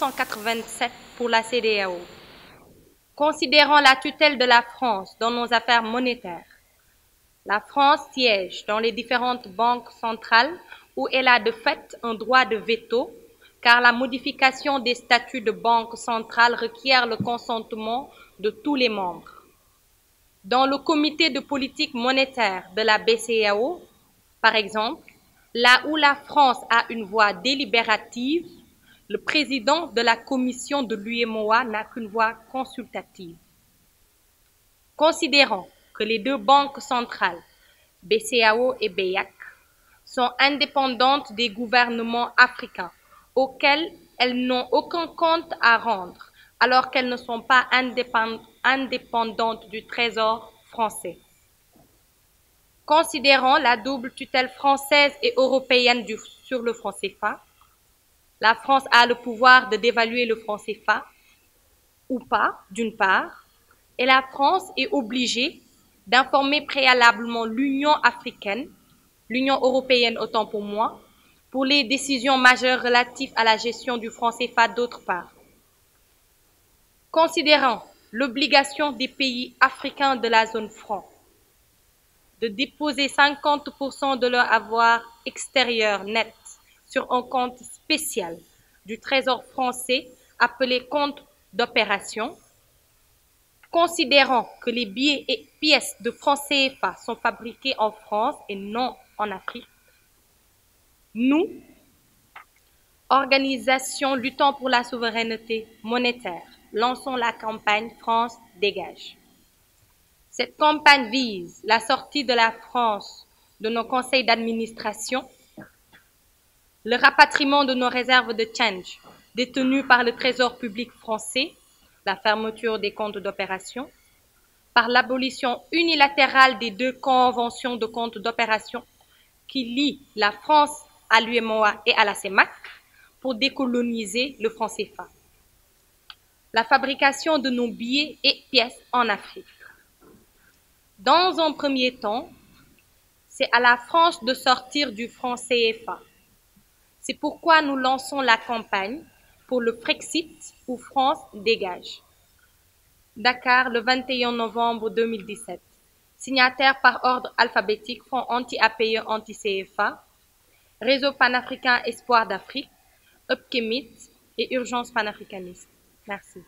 1987 pour la CEDEAO. Considérant la tutelle de la France dans nos affaires monétaires, la France siège dans les différentes banques centrales où elle a de fait un droit de veto, car la modification des statuts de banque centrale requiert le consentement de tous les membres. Dans le comité de politique monétaire de la BCEAO, par exemple, là où la France a une voix délibérative, le président de la commission de l'UEMOA n'a qu'une voix consultative. Considérant que les deux banques centrales, BCEAO et BEAC, sont indépendantes des gouvernements africains auxquels elles n'ont aucun compte à rendre, alors qu'elles ne sont pas indépendantes du Trésor français. Considérant la double tutelle française et européenne sur le franc CFA, la France a le pouvoir de dévaluer le franc CFA ou pas, d'une part, et la France est obligée d'informer préalablement l'Union africaine, l'Union européenne autant pour moi, pour les décisions majeures relatives à la gestion du franc CFA d'autre part. Considérant l'obligation des pays africains de la zone franc de déposer 50% de leur avoir extérieur net sur un compte spécial du Trésor français appelé compte d'opération, considérant que les billets et pièces de francs CFA sont fabriqués en France et non en Afrique, nous, organisation luttant pour la souveraineté monétaire, lançons la campagne France dégage. Cette campagne vise la sortie de la France de nos conseils d'administration, le rapatriement de nos réserves de change détenues par le Trésor public français, la fermeture des comptes d'opération, par l'abolition unilatérale des deux conventions de comptes d'opération qui lient la France à l'UEMOA et à la CEMAC pour décoloniser le franc CFA. La fabrication de nos billets et pièces en Afrique. Dans un premier temps, c'est à la France de sortir du franc CFA. C'est pourquoi nous lançons la campagne pour le Frexit ou France dégage. Dakar, le 21 novembre 2017. Signataires par ordre alphabétique, Front anti-APE, anti-CFA, Réseau panafricain Espoir d'Afrique, UPKEMIT et Urgence panafricaniste. Merci.